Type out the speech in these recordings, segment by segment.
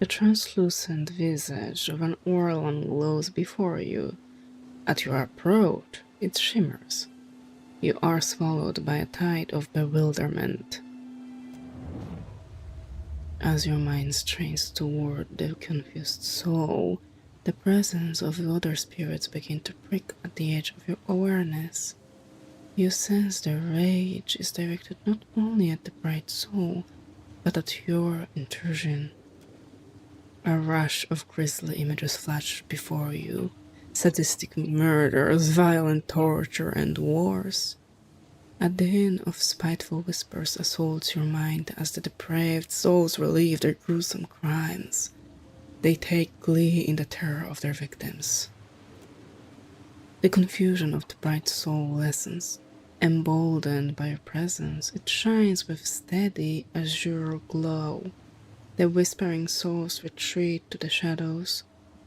The translucent visage of an Orlan glows before you. At your approach, it shimmers. You are swallowed by a tide of bewilderment. As your mind strains toward the confused soul, the presence of the other spirits begins to prick at the edge of your awareness. You sense their rage is directed not only at the bright soul, but at your intrusion. A rush of grisly images flash before you, sadistic murders, violent torture, and wars. A din of spiteful whispers assaults your mind as the depraved souls relive their gruesome crimes. They take glee in the terror of their victims. The confusion of the bright soul lessens. Emboldened by your presence, it shines with steady azure glow. The whispering souls retreat to the shadows.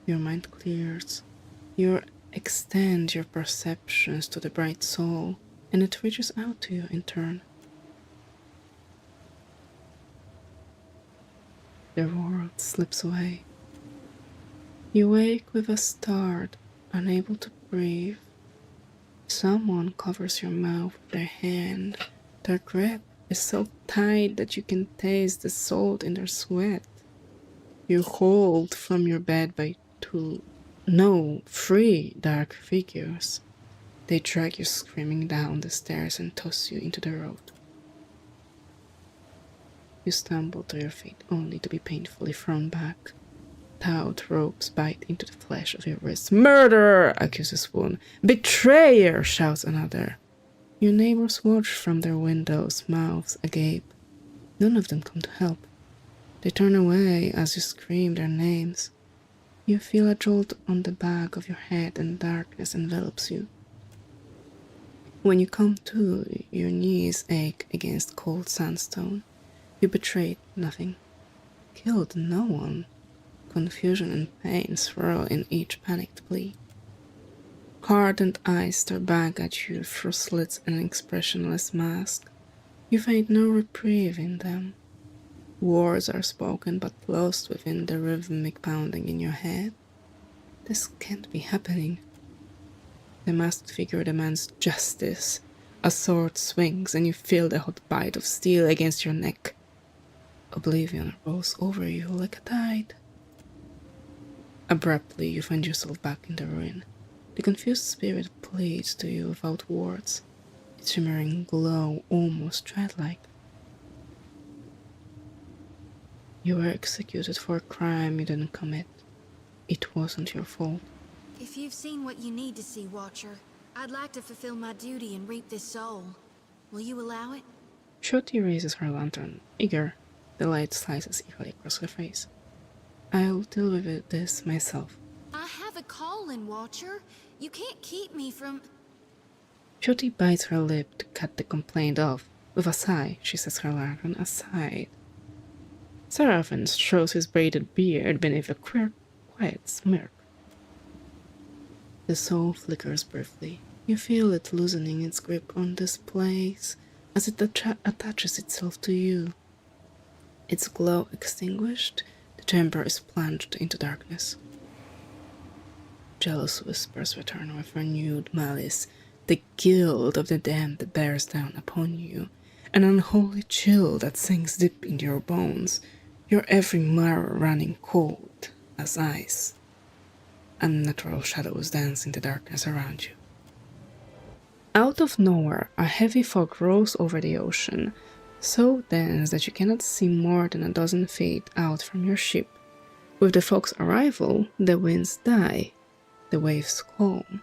Your mind clears. You extend your perceptions to the bright soul, and it reaches out to you in turn. The world slips away. You wake with a start, unable to breathe. Someone covers your mouth with their hand. Their grip is so tight that you can taste the salt in their sweat. You hold from your bed by three dark figures. They drag you screaming down the stairs and toss you into the road. You stumble to your feet only to be painfully thrown back. Taut ropes bite into the flesh of your wrists. "Murderer!" accuses one. "Betrayer!" shouts another. Your neighbors watch from their windows, mouths agape. None of them come to help. They turn away as you scream their names. You feel a jolt on the back of your head and darkness envelops you. When you come to, your knees ache against cold sandstone. You betrayed nothing, killed no one. Confusion and pain swirl in each panicked plea. Hardened eyes stare back at you through slits and expressionless mask. You find no reprieve in them. Words are spoken but lost within the rhythmic pounding in your head. This can't be happening. The masked figure demands justice. A sword swings and you feel the hot bite of steel against your neck. Oblivion rolls over you like a tide. Abruptly, you find yourself back in the ruin. The confused spirit pleads to you without words, its shimmering glow almost childlike. You were executed for a crime you didn't commit. It wasn't your fault. If you've seen what you need to see, Watcher, I'd like to fulfill my duty and reap this soul. Will you allow it? Shoti raises her lantern, eager. The light slices eagerly across her face. "I'll deal with this myself." I have a calling, Watcher. You can't keep me from... Shoti bites her lip to cut the complaint off. With a sigh, she sets her lantern aside. Seraphin shows his braided beard beneath a quiet smirk. The soul flickers briefly. You feel it loosening its grip on this place as it attaches itself to you. Its glow extinguished, the chamber is plunged into darkness. Jealous whispers return with renewed malice. The guilt of the damned bears down upon you, an unholy chill that sinks deep into your bones, your every marrow running cold as ice. Unnatural shadows dance in the darkness around you. Out of nowhere, a heavy fog rolls over the ocean, so dense that you cannot see more than a dozen feet out from your ship. With the fog's arrival, the winds die, the waves calm,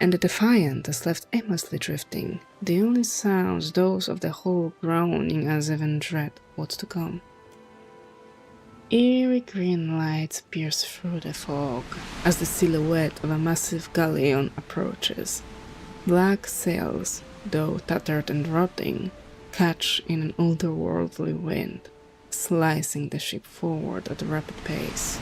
and the Defiant is left aimlessly drifting, the only sounds those of the hull groaning as if in dread what's to come. Eerie green lights pierce through the fog as the silhouette of a massive galleon approaches. Black sails, though tattered and rotting, catch in an otherworldly wind, slicing the ship forward at a rapid pace.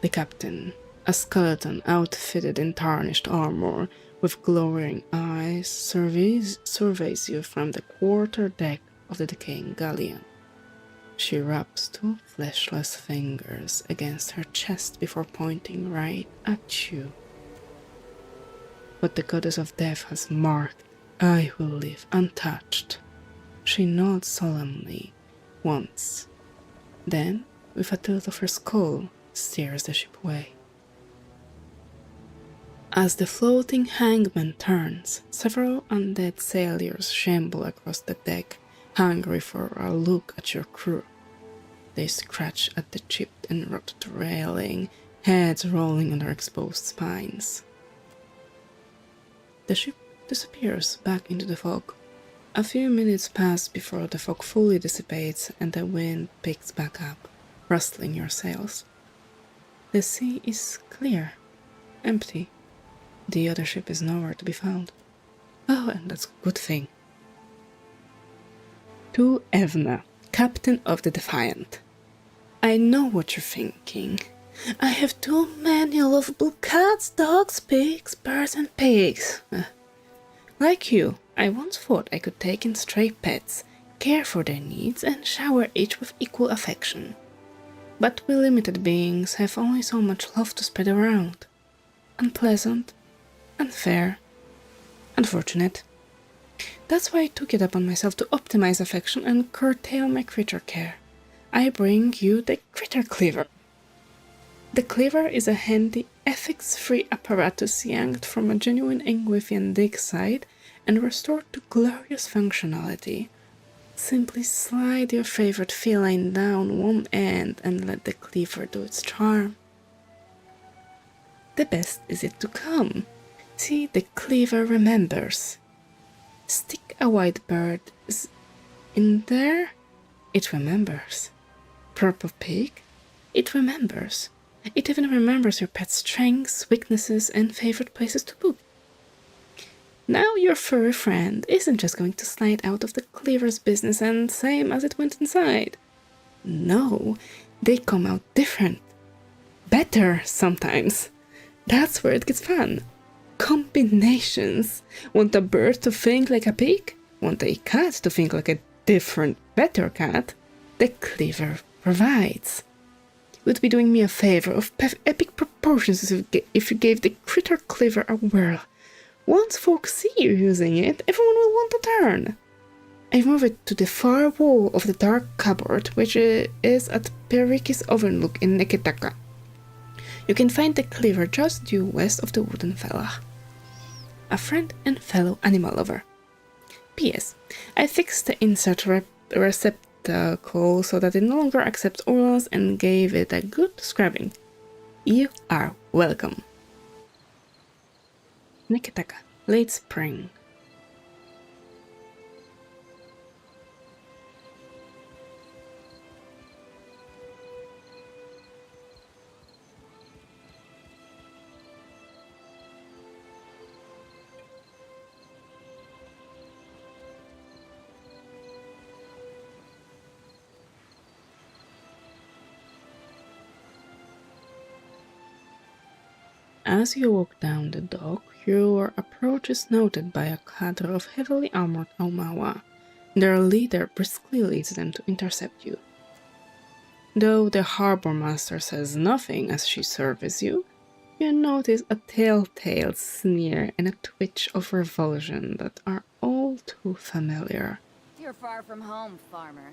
The captain, a skeleton outfitted in tarnished armor, with glowering eyes, surveys you from the quarter deck of the decaying galleon. She rubs two fleshless fingers against her chest before pointing right at you. What the goddess of death has marked, I will live untouched. She nods solemnly, once. Then, with a tilt of her skull, steers the ship away. As the floating hangman turns, several undead sailors shamble across the deck, hungry for a look at your crew. They scratch at the chipped and rotted railing, heads rolling on their exposed spines. The ship disappears back into the fog. A few minutes pass before the fog fully dissipates and the wind picks back up, rustling your sails. The sea is clear, empty. The other ship is nowhere to be found. Oh, and that's a good thing. To Evna, captain of the Defiant. I know what you're thinking. I have too many lovable cats, dogs, pigs, birds, and pigs. Like you, I once thought I could take in stray pets, care for their needs, and shower each with equal affection. But we limited beings have only so much love to spread around. Unpleasant, unfair, unfortunate. That's why I took it upon myself to optimize affection and curtail my critter care. I bring you the Critter Cleaver. The cleaver is a handy, ethics-free apparatus yanked from a genuine Ingwithian dig site and restored to glorious functionality. Simply slide your favorite feline down one end and let the cleaver do its charm. The best is yet to come. See, the cleaver remembers. Stick a white bird in there, it remembers. Purple pig, it remembers. It even remembers your pet's strengths, weaknesses, and favorite places to poop. Now your furry friend isn't just going to slide out of the cleaver's business and same as it went inside. No, they come out different. Better, sometimes. That's where it gets fun. Combinations. Want a bird to think like a pig? Want a cat to think like a different, better cat? The cleaver provides. Would be doing me a favor of epic proportions if you gave the Critter Cleaver a whirl. Once folks see you using it, everyone will want a turn. I move it to the far wall of the dark cupboard, which is at Periki's overlook in Neketaka. You can find the cleaver just due west of the wooden fella. A friend and fellow animal lover. P.S. I fixed the insert receptacle so that it no longer accepts orals and gave it a good scrubbing. You are welcome. Neketaka, late spring. As you walk down the dock, your approach is noted by a cadre of heavily armored Aumaua. Their leader briskly leads them to intercept you. Though the harbor master says nothing as she surveys you, you notice a telltale sneer and a twitch of revulsion that are all too familiar. You're far from home, farmer.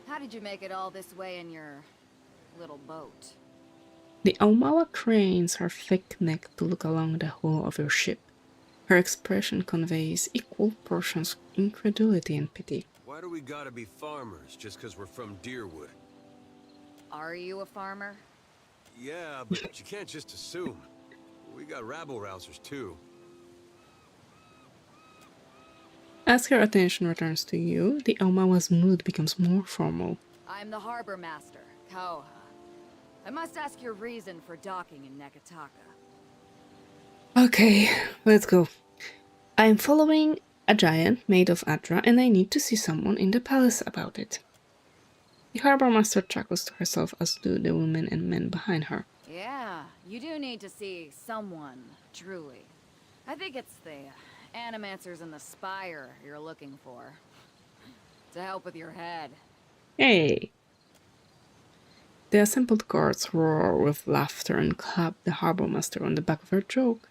How did you make it all this way in your little boat? The Aumaua cranes her thick neck to look along the hull of your ship. Her expression conveys equal portions of incredulity and pity. Why do we gotta be farmers just because we're from Deerwood? Are you a farmer? Yeah, but you can't just assume. We got rabble-rousers too. As her attention returns to you, the Aumaua's mood becomes more formal. I'm the harbor master, Kauha. I must ask your reason for docking in Neketaka. Okay, let's go. I am following a giant made of Adra and I need to see someone in the palace about it. The harbor master chuckles to herself as do the women and men behind her. Yeah, you do need to see someone, truly. I think it's the animancers in the spire you're looking for. To help with your head. Hey, The assembled guards roar with laughter and clap the harbor master on the back of her joke.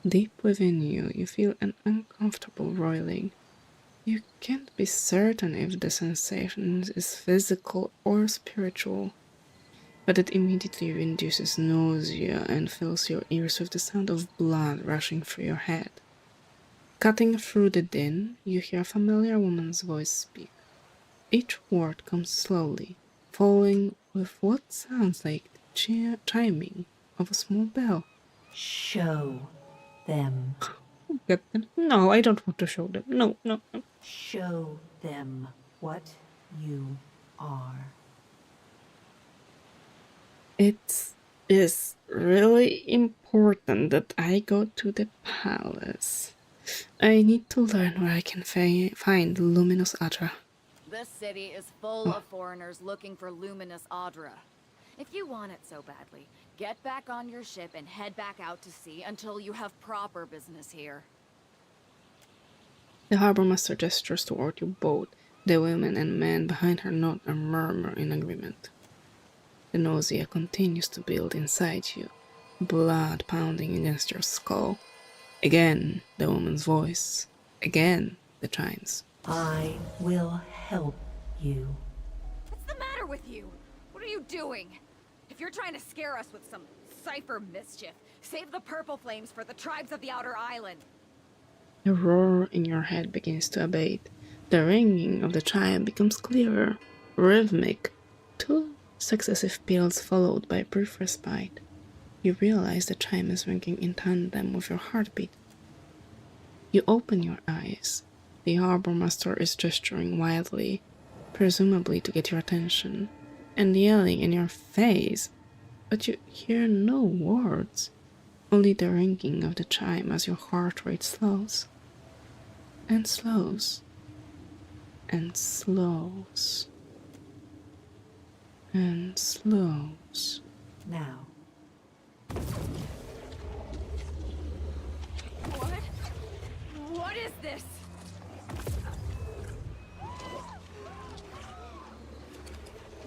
Deep within you, you feel an uncomfortable roiling. You can't be certain if the sensation is physical or spiritual, but it immediately induces nausea and fills your ears with the sound of blood rushing through your head. Cutting through the din, you hear a familiar woman's voice speak. Each word comes slowly, following with what sounds like the chiming of a small bell. Show them. Get them? No, I don't want to show them. No, no, no. Show them what you are. It is really important that I go to the palace. I need to learn where I can find Luminous Adra. This city is full of foreigners looking for luminous Audra. If you want it so badly, get back on your ship and head back out to sea until you have proper business here. The harbor master gestures toward you both. The women and men behind her nod and murmur in agreement. The nausea continues to build inside you, blood pounding against your skull. Again, the woman's voice. Again, the chimes. I will help you. What's the matter with you? What are you doing? If you're trying to scare us with some cipher mischief, save the purple flames for the tribes of the outer island. The roar in your head begins to abate. The ringing of the chime becomes clearer, rhythmic. 2 successive peals followed by a brief respite. You realize the chime is ringing in tandem with your heartbeat. You open your eyes. The harbor master is gesturing wildly, presumably to get your attention, and yelling in your face, but you hear no words, only the ringing of the chime as your heart rate slows, and slows, and slows, and slows. Now. What? What is this?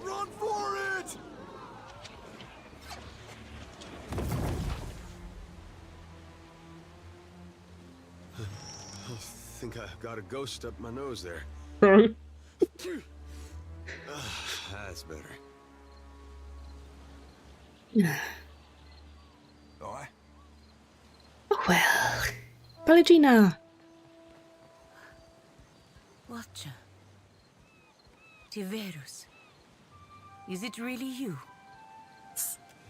Run for it! I think I got a ghost up my nose there. Sorry. That's better. Alright. Well, Pallegina! Watcher. Tiverus. Is it really you?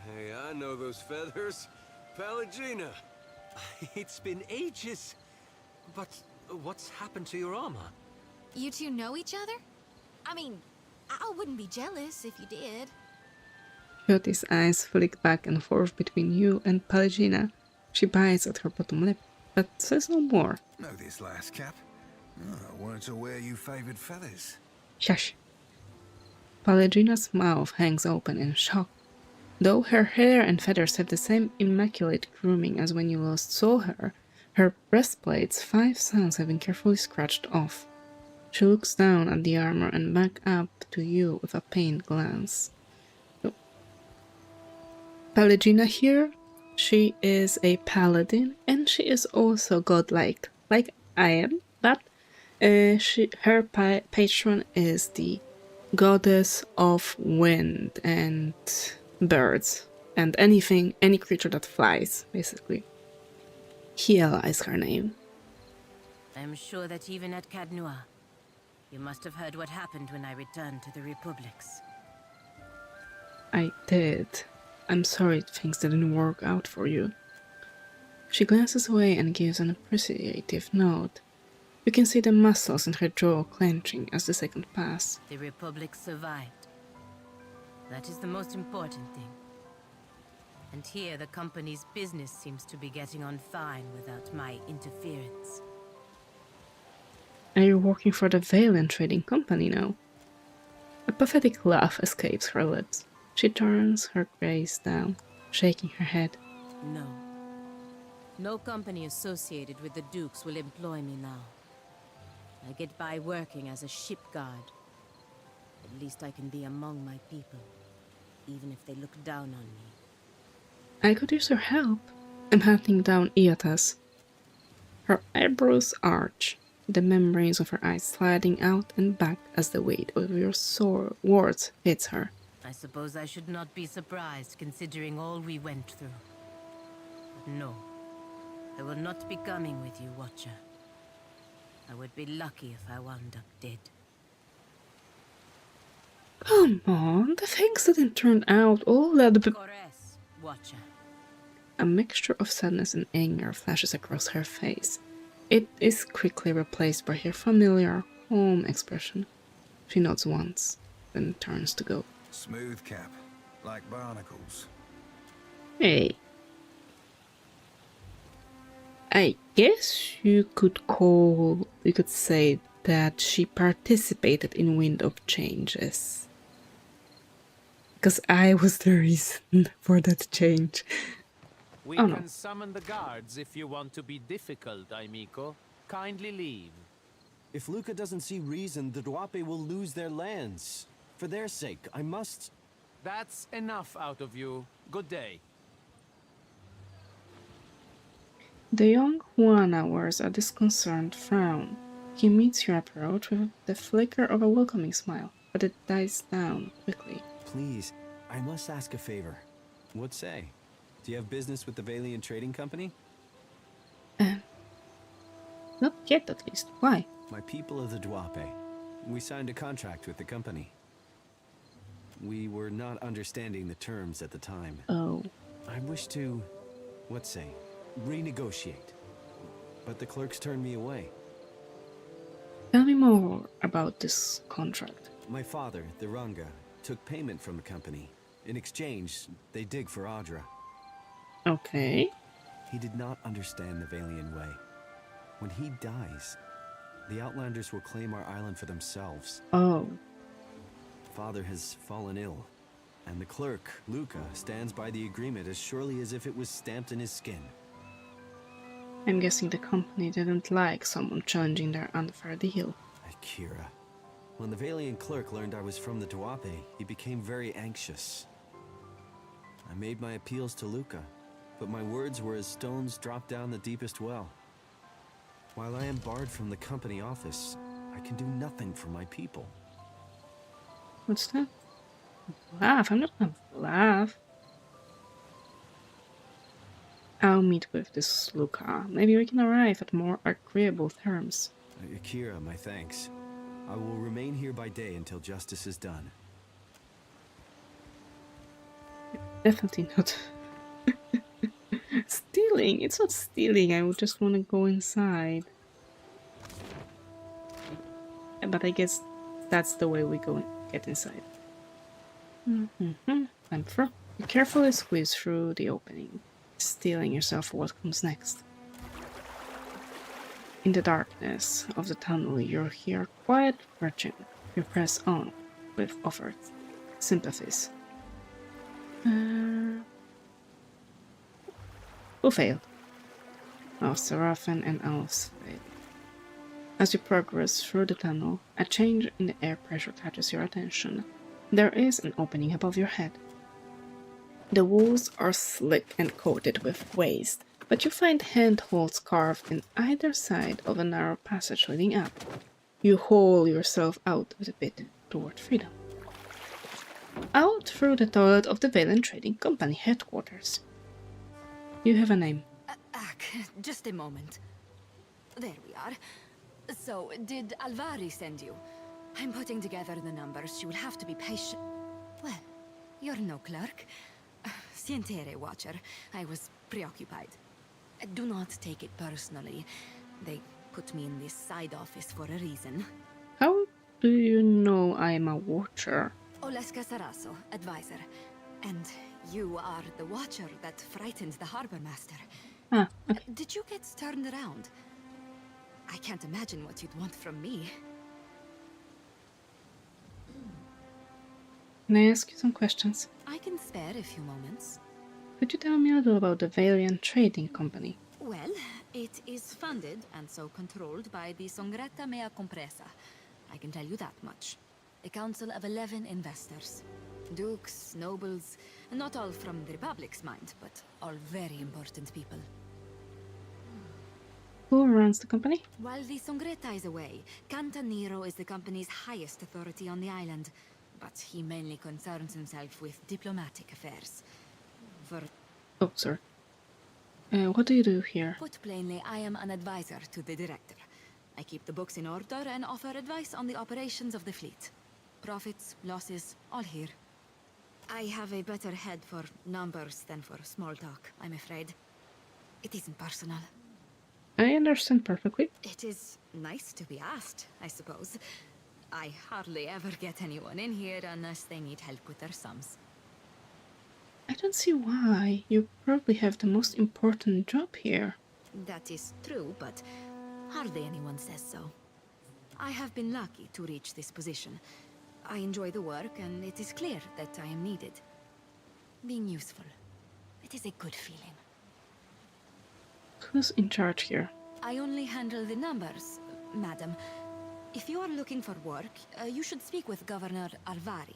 Hey, I know those feathers. Pallegina. It's been ages. But what's happened to your armor? You two know each other? I mean, I wouldn't be jealous if you did. Jyoti's eyes flick back and forth between you and Pallegina. She bites at her bottom lip, but says no more. Know this last cap? Oh, weren't aware you favoured feathers. Shush. Pallegina's mouth hangs open in shock. Though her hair and feathers have the same immaculate grooming as when you last saw her, her breastplate's 5 sounds have been carefully scratched off. She looks down at the armor and back up to you with a pained glance. So, Pallegina here, she is a paladin, and she is also godlike, like I am, but her patron is the goddess of wind and birds, and any creature that flies, basically. Hiel is her name. I'm sure that even at Cadnua, you must have heard what happened when I returned to the Republics. I did. I'm sorry things didn't work out for you. She glances away and gives an appreciative nod. You can see the muscles in her jaw clenching as the seconds pass. The Republic survived. That is the most important thing. And here the company's business seems to be getting on fine without my interference. Are you working for the Valen Trading Company now? A pathetic laugh escapes her lips. She turns her gaze down, shaking her head. No. No company associated with the Dukes will employ me now. I get by working as a ship guard. At least I can be among my people, even if they look down on me. I could use your help. I'm hunting down Iotas. Her eyebrows arch, the membranes of her eyes sliding out and back as the weight of your words hits her. I suppose I should not be surprised, considering all we went through. But no, I will not be coming with you, Watcher. I would be lucky if I wound up dead. Come on, the things didn't turn out all that. Corres, Watcher. A mixture of sadness and anger flashes across her face. It is quickly replaced by her familiar, calm expression. She nods once, then turns to go. Smooth cap, like barnacles. Hey. I guess you could say that she participated in Wind of Changes. Because I was the reason for that change. We Oh, can no. summon the guards if you want to be difficult, Aimiko. Kindly leave. If Luca doesn't see reason, the Duape will lose their lands. For their sake, I must... That's enough out of you. Good day. The young Juana wears a disconcerted frown. He meets your approach with the flicker of a welcoming smile, but it dies down quickly. Please, I must ask a favor. What say? Do you have business with the Valian Trading Company? Not yet, at least. Why? My people of the Duape. We signed a contract with the company. We were not understanding the terms at the time. Oh. I wish to, what say, renegotiate. But the clerks turned me away. Tell me more about this contract. My father, the Ranga, took payment from the company. In exchange, they dig for Audra. Okay. He did not understand the Valian way. When he dies, the Outlanders will claim our island for themselves. Oh. Father has fallen ill, and the clerk, Luca, stands by the agreement as surely as if it was stamped in his skin. I'm guessing the company didn't like someone challenging their unfair deal. Akira. When the Valian clerk learned I was from the Duape, he became very anxious. I made my appeals to Luca, but my words were as stones dropped down the deepest well. While I am barred from the company office, I can do nothing for my people. What's that? Laugh. I'm not gonna laugh. I'll meet with this Luca. Maybe we can arrive at more agreeable terms. Akira, my thanks. I will remain here by day until justice is done. Definitely not stealing. It's not stealing. I would just want to go inside. But I guess that's the way we go and get inside. I'm through. You carefully squeeze through the opening, steeling yourself for what comes next. In the darkness of the tunnel, you hear quiet urging. You press on with offered sympathies. Who failed? Seraphim and Elves failed. As you progress through the tunnel, a change in the air pressure catches your attention. There is an opening above your head. The walls are slick and coated with waste, but you find handholds carved in either side of a narrow passage leading up. You haul yourself out with a bit toward freedom. Out through the toilet of the Valian Trading Company headquarters. You have a name. Just a moment. There we are. So, did Alvari send you? I'm putting together the numbers. You will have to be patient. Well, you're no clerk. Sientere, Watcher. I was preoccupied. Do not take it personally. They put me in this side office for a reason. How do you know I'm a watcher? Oleska Saraso, advisor. And you are the Watcher that frightened the harbor master. Ah, okay. Did you get turned around? I can't imagine what you'd want from me. Can I ask you some questions? I can spare a few moments. Could you tell me a little about the Valian Trading Company? Well, it is funded and so controlled by the Songretta Mea Compresa. I can tell you that much. a council of 11 investors. Dukes, nobles, not all from the Republic's mind, but all very important people. Who runs the company? While the Songreta is away, Cantaniro is the company's highest authority on the island, but he mainly concerns himself with diplomatic affairs. For... Oh, sorry. What do you do here? Put plainly, I am an advisor to the director. I keep the books in order and offer advice on the operations of the fleet. Profits, losses, all here. I have a better head for numbers than for small talk, I'm afraid. It isn't personal. I understand perfectly. It is nice to be asked, I suppose. I hardly ever get anyone in here unless they need help with their sums. I don't see why. You probably have the most important job here. That is true, but hardly anyone says so. I have been lucky to reach this position. I enjoy the work, and it is clear that I am needed. Being useful. It is a good feeling. Who's in charge here? I only handle the numbers, madam. If you are looking for work, you should speak with Governor Alvari.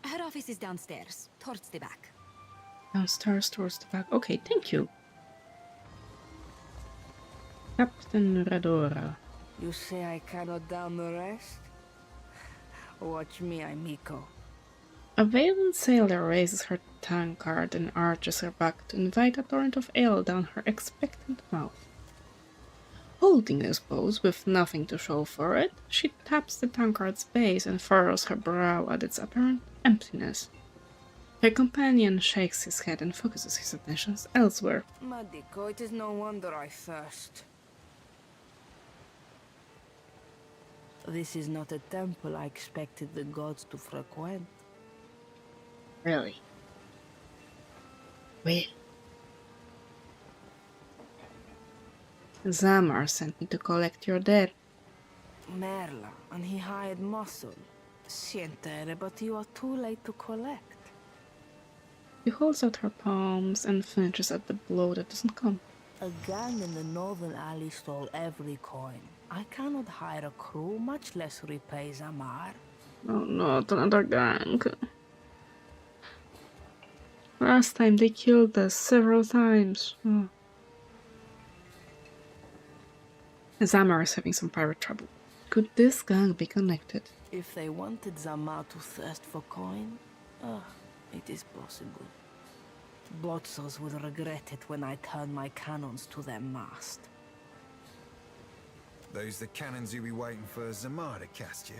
Her office is downstairs, towards the back. Downstairs towards the back. Okay, thank you. Captain Radora. You say I cannot down the rest? Watch me, Amico. A valiant sailor raises her tankard and arches her back to invite a torrent of ale down her expectant mouth. Holding this pose with nothing to show for it, she taps the tankard's base and furrows her brow at its apparent emptiness. Her companion shakes his head and focuses his attentions elsewhere. Madico, it is no wonder I thirst. This is not a temple I expected the gods to frequent. Really? Wait. Zamar sent me to collect your debt. Merla, and he hired muscle. Sientere, but you are too late to collect. She holds out her palms and flinches at the blow that doesn't come. A gang in the northern alley stole every coin. I cannot hire a crew, much less repay Zamar. Oh, not another gang. Last time they killed us several times. Oh. Zamar is having some pirate trouble. Could this gang be connected? If they wanted Zamar to thirst for coin, it is possible. Botzos will regret it when I turn my cannons to their mast. Those the cannons you be waiting for Zamar to cast you?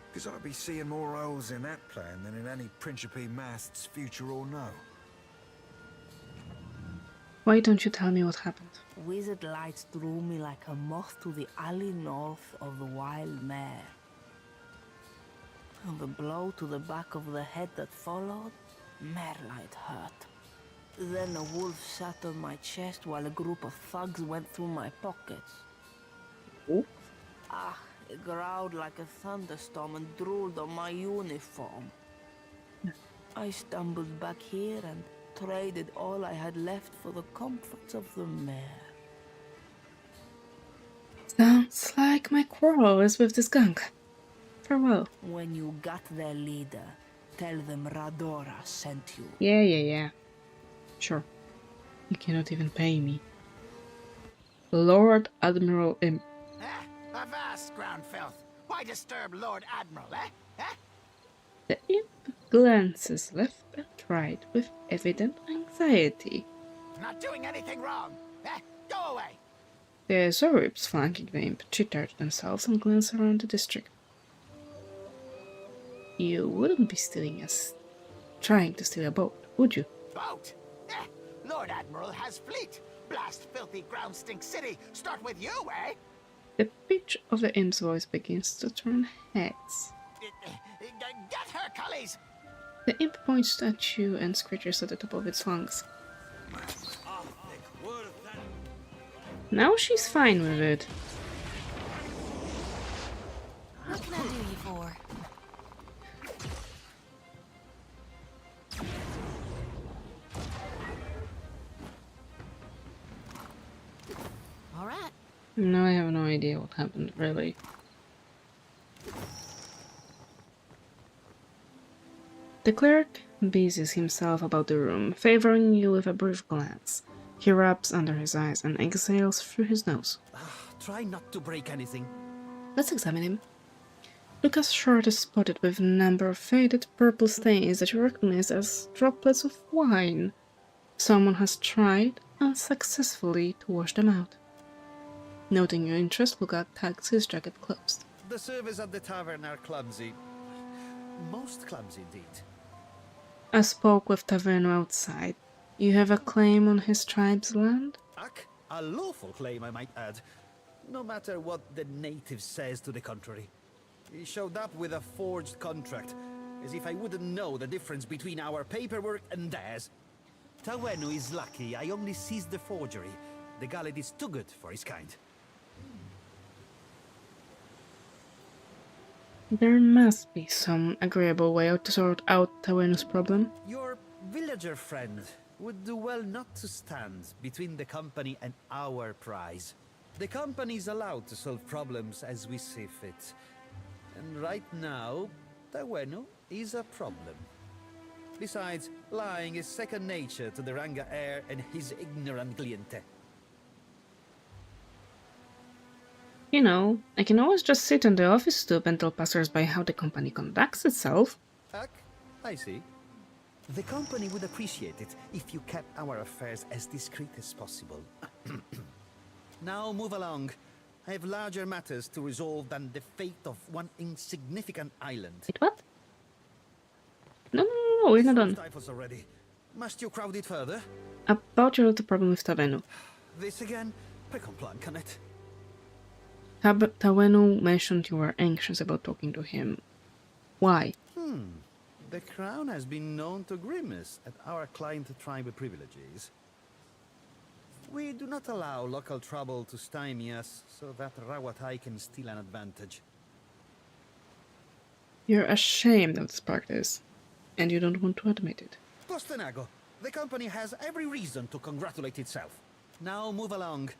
Because I'd be seeing more holes in that plan than in any Principe mast's future or no. Why don't you tell me what happened? Wizard lights drew me like a moth to the alley north of the wild mare. And the blow to the back of the head that followed, Merlight hurt. Then a wolf sat on my chest while a group of thugs went through my pockets. Oh. It growled like a thunderstorm and drooled on my uniform. I stumbled back here and traded all I had left for the comforts of the mare. Sounds like my quarrel is with this gang. Farewell. When you got their leader, tell them Radora sent you. Yeah. Sure. You cannot even pay me. Lord Admiral Imp. Avast, ground filth. Why disturb Lord Admiral, eh? The imp glances left and right with evident anxiety. Not doing anything wrong, eh? Go away. The Zoribs flanking the imp chitter to themselves and glance around the district. You wouldn't be trying to steal a boat, would you? Boat? Lord Admiral has fleet. Blast filthy ground stink city. Start with you, eh? The pitch of the imp's voice begins to turn heads. Get her, cullies! The imp points at you and screeches at the top of its lungs. Now she's fine with it. What can I do you for? All right. No, I have no idea what happened, really. The cleric busies himself about the room, favoring you with a brief glance. He rubs under his eyes and exhales through his nose. Try not to break anything. Let's examine him. Luca's shirt is spotted with a number of faded purple stains that you recognize as droplets of wine. Someone has tried unsuccessfully to wash them out. Noting your interest, Luca tugs his jacket close. The service at the tavern are clumsy. Most clumsy indeed. I spoke with Taverno outside. You have a claim on his tribe's land? A lawful claim, I might add. No matter what the native says to the contrary. He showed up with a forged contract, as if I wouldn't know the difference between our paperwork and theirs. Tawenu is lucky I only seized the forgery. The Gallet is too good for his kind. There must be some agreeable way to sort out Tawenu's problem. Your villager friend would do well not to stand between the company and our prize. The company is allowed to solve problems as we see fit. And right now, Tawenu is a problem. Besides, lying is second nature to the Ranga heir and his ignorant cliente. You know, I can always just sit on the office stoop and tell passers-by how the company conducts itself. I see. The company would appreciate it if you kept our affairs as discreet as possible. Now move along. I have larger matters to resolve than the fate of one insignificant island. Wait, what? No, we're not done. Already. Must you crowd it further? About your little problem with Tawenu. This again? Precomplan, can it? Tawenu mentioned you were anxious about talking to him. Why? The crown has been known to grimace at our client tribal privileges. We do not allow local trouble to stymie us, so that Rawatai can steal an advantage. You're ashamed of this practice, and you don't want to admit it. Postenago, the company has every reason to congratulate itself. Now move along.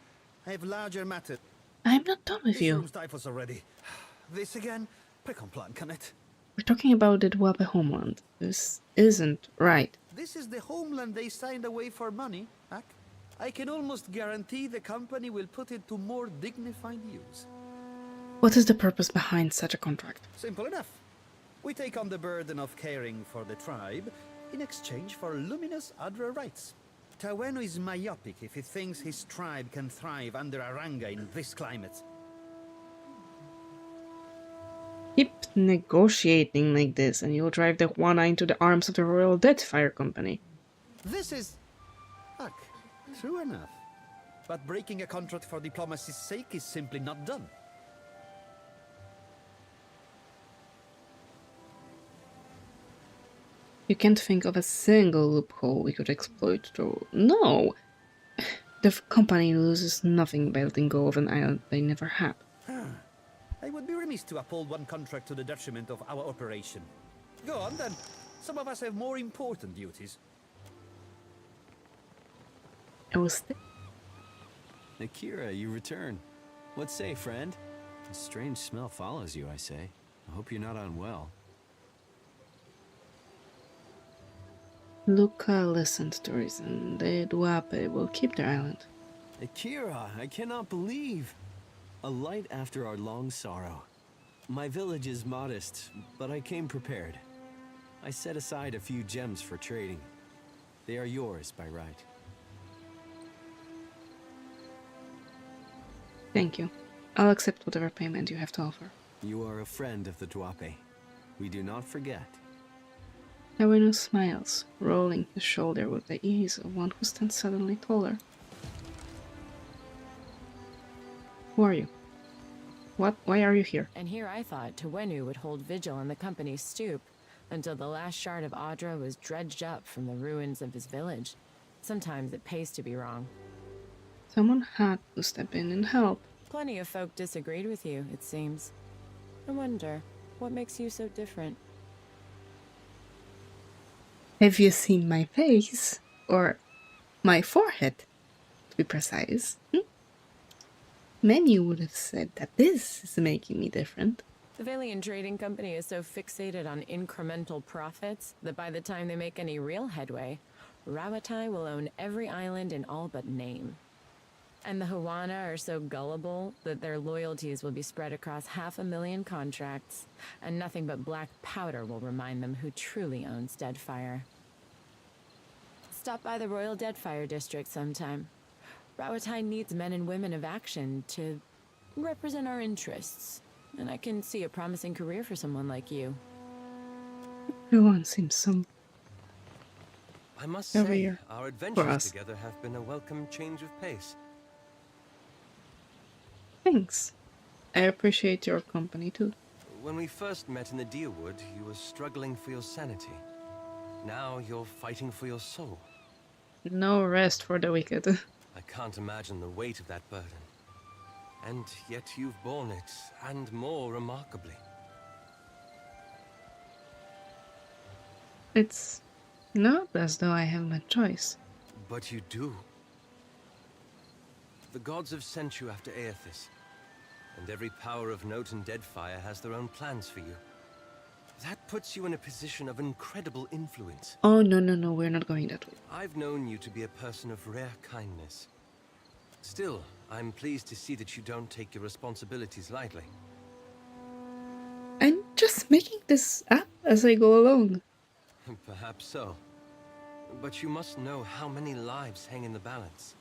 I have larger matters. I'm not done with you. Already. This again? Precomplan, can it? We're talking about the Dwape homeland. This isn't right. This is the homeland they signed away for money, Ak. I can almost guarantee the company will put it to more dignified use. What is the purpose behind such a contract? Simple enough. We take on the burden of caring for the tribe in exchange for luminous Adra rights. Tawenu is myopic if he thinks his tribe can thrive under Aranga in this climate. Keep negotiating like this and you'll drive the Wana into the arms of the Royal Deadfire Company. This is... Ak, true enough. But breaking a contract for diplomacy's sake is simply not done. You can't think of a single loophole we could exploit to... No! The company loses nothing by letting go of an island they never had. I would be remiss to uphold one contract to the detriment of our operation. Go on then. Some of us have more important duties. I was... Akira, you return. What say, friend? A strange smell follows you, I say. I hope you're not unwell. Luca listened to reason. The Dwape will keep their island. Akira, I cannot believe. A light after our long sorrow. My village is modest, but I came prepared. I set aside a few gems for trading. They are yours by right. Thank you. I'll accept whatever payment you have to offer. You are a friend of the Dwape. We do not forget. Tawenu smiles, rolling his shoulder with the ease of one who stands suddenly taller. Who are you? Why are you here? And here I thought Tawenu would hold vigil on the company's stoop until the last shard of Adra was dredged up from the ruins of his village. Sometimes it pays to be wrong. Someone had to step in and help. Plenty of folk disagreed with you, it seems. I wonder, what makes you so different? Have you seen my face? Or my forehead, to be precise? Many would have said that this is making me different. The Valian Trading Company is so fixated on incremental profits that by the time they make any real headway, Rawatai will own every island in all but name. And the Hawana are so gullible that their loyalties will be spread across 500,000 contracts, and nothing but black powder will remind them who truly owns Deadfire. Stop by the Royal Deadfire District sometime. Rawatai needs men and women of action to represent our interests, and I can see a promising career for someone like you. Everyone seems so I must over say, here our for adventures us. together have been a welcome change of pace. Thanks. I appreciate your company too. When we first met in the Deerwood, you were struggling for your sanity. Now you're fighting for your soul. No rest for the wicked. I can't imagine the weight of that burden. And yet you've borne it, and more remarkably. It's not as though I have no choice. But you do. The gods have sent you after Aethys, and every power of note in Deadfire has their own plans for you. That puts you in a position of incredible influence. Oh, no, we're not going that way. I've known you to be a person of rare kindness. Still, I'm pleased to see that you don't take your responsibilities lightly. I'm just making this up as I go along. Perhaps so. But you must know how many lives hang in the balance.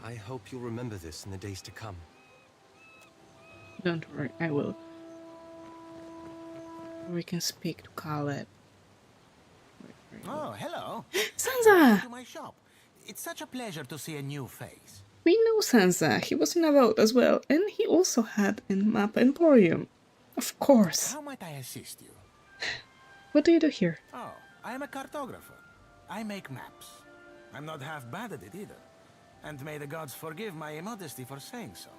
I hope you'll remember this in the days to come. Don't worry, I will. We can speak to Caleb. Oh, hello. Sansa! To my shop. It's such a pleasure to see a new face. We know Sansa. He was in a boat as well, and he also had a map emporium. Of course. How might I assist you? What do you do here? Oh, I am a cartographer. I make maps. I'm not half bad at it either. And may the gods forgive my immodesty for saying so.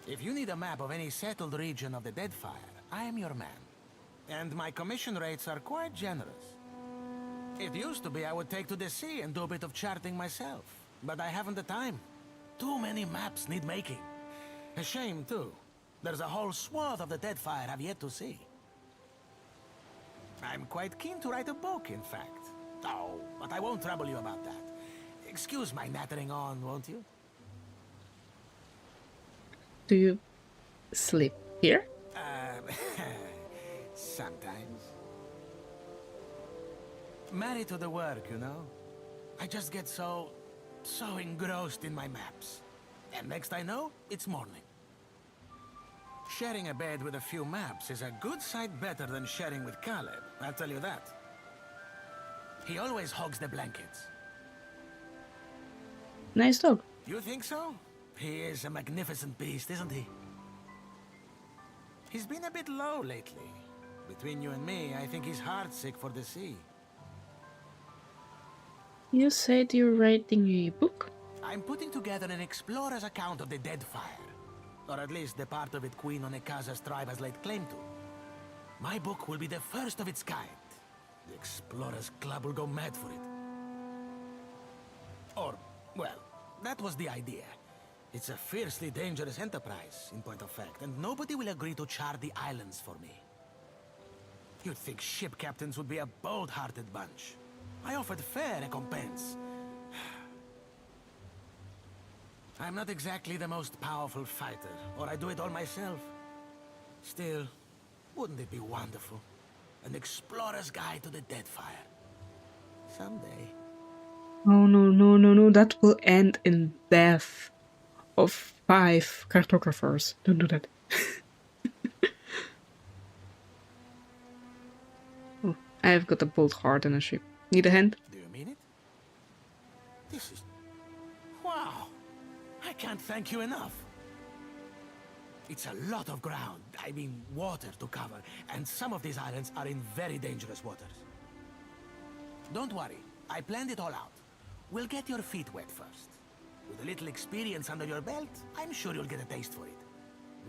If you need a map of any settled region of the Deadfire, I am your man. And my commission rates are quite generous. It used to be I would take to the sea and do a bit of charting myself. But I haven't the time. Too many maps need making. A shame, too. There's a whole swath of the Deadfire I've yet to see. I'm quite keen to write a book, in fact. Oh, but I won't trouble you about that. Excuse my nattering on, won't you? Do you sleep here? Sometimes. Married to the work, you know? I just get so engrossed in my maps. And next I know, it's morning. Sharing a bed with a few maps is a good sight better than sharing with Caleb, I'll tell you that. He always hogs the blankets. Nice dog. You think so? He is a magnificent beast, isn't he? He's been a bit low lately. Between you and me, I think he's heartsick for the sea. You said you're writing a book? I'm putting together an explorer's account of the Deadfire. Or at least the part of it Queen Onekaza's tribe has laid claim to. My book will be the first of its kind. The Explorers Club will go mad for it. Or, well, that was the idea. It's a fiercely dangerous enterprise, in point of fact, and nobody will agree to chart the islands for me. You'd think ship captains would be a bold-hearted bunch. I offered fair recompense. I'm not exactly the most powerful fighter, or I do it all myself. Still, wouldn't it be wonderful? An explorer's guide to the Deadfire. Someday. Oh no, that will end in death of 5 cartographers. Don't do that. Oh, I've got a bold heart and a ship. Need a hand? Do you mean it? This is... Wow! I can't thank you enough. It's a lot of ground, I mean water to cover, and some of these islands are in very dangerous waters. Don't worry, I planned it all out. We'll get your feet wet first. With a little experience under your belt, I'm sure you'll get a taste for it.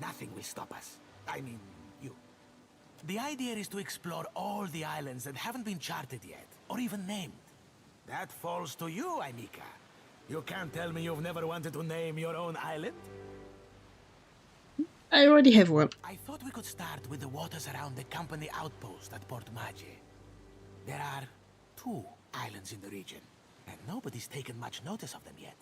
Nothing will stop us. I mean, you. The idea is to explore all the islands that haven't been charted yet, or even named. That falls to you, Anika. You can't tell me you've never wanted to name your own island? I already have one. I thought we could start with the waters around the company outpost at Port Maggi. There are 2 islands in the region, and nobody's taken much notice of them yet.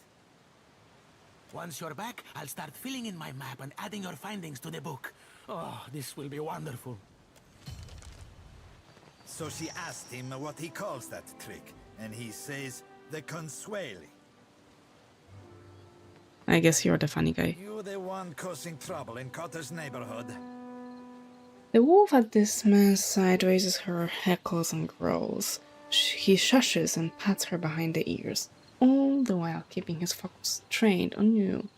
Once you're back, I'll start filling in my map and adding your findings to the book. Oh, this will be wonderful. So she asked him what he calls that trick, and he says the consueli. I guess you're the funny guy. You the one causing trouble in Cotter's neighborhood. The wolf at this man's side raises her heckles and growls. He shushes and pats her behind the ears, all the while keeping his focus trained on you.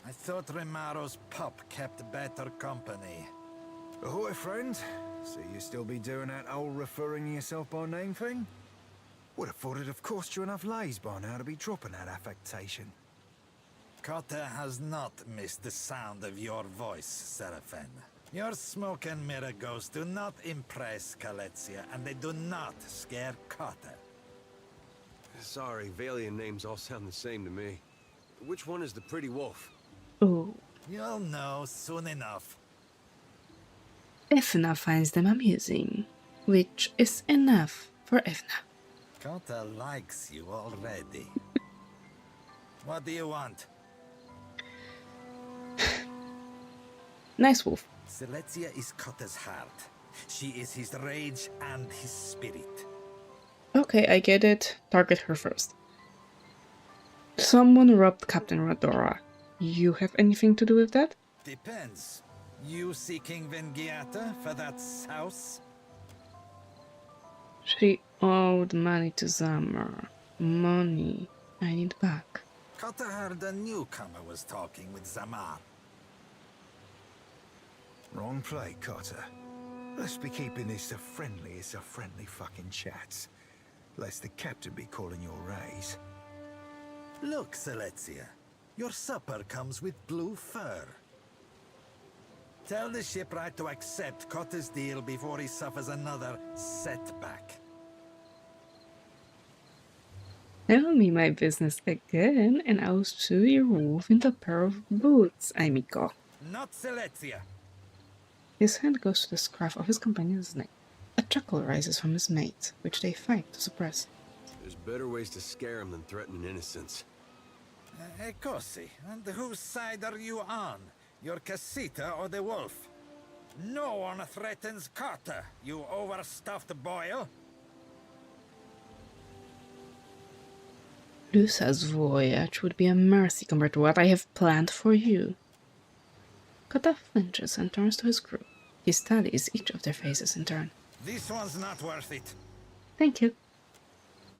I thought Remaro's pup kept better company. Ahoy, friend. So you still be doing that old referring yourself by name thing? Would have thought it'd have cost you enough lays by now to be dropping that affectation. Cotter has not missed the sound of your voice, Seraphin. Your smoke and mirror ghosts do not impress Kaletzia, and they do not scare Cotter. Sorry, Valian names all sound the same to me. Which one is the pretty wolf? Oh. You'll know soon enough. Evna finds them amusing, which is enough for Evna. Cotter likes you already. What do you want? Nice wolf. Siletzia is Cotter's heart. She is his rage and his spirit. Okay, I get it. Target her first. Someone robbed Captain Radora. You have anything to do with that? Depends. You seeking Vengiata for that house? She owed money to Zamar. Money I need back. Cotter heard a newcomer was talking with Zamar. Wrong play, Cotter. Let's be keeping this as friendly fucking chats. Lest the captain be calling your raise. Look, Siletzia. Your supper comes with blue fur. Tell the shipwright to accept Cotter's deal before he suffers another setback. Tell me my business again, and I'll sew your wolf into a pair of boots, amico. Not Siletzia. His hand goes to the scruff of his companion's neck. A chuckle rises from his mate, which they fight to suppress. There's better ways to scare him than threatening innocence. Cosi, and whose side are you on? Your Casita or the wolf? No one threatens Cotter, you overstuffed boil. Lusa's voyage would be a mercy compared to what I have planned for you. Kata flinches and turns to his crew. He studies each of their faces in turn. This one's not worth it. Thank you.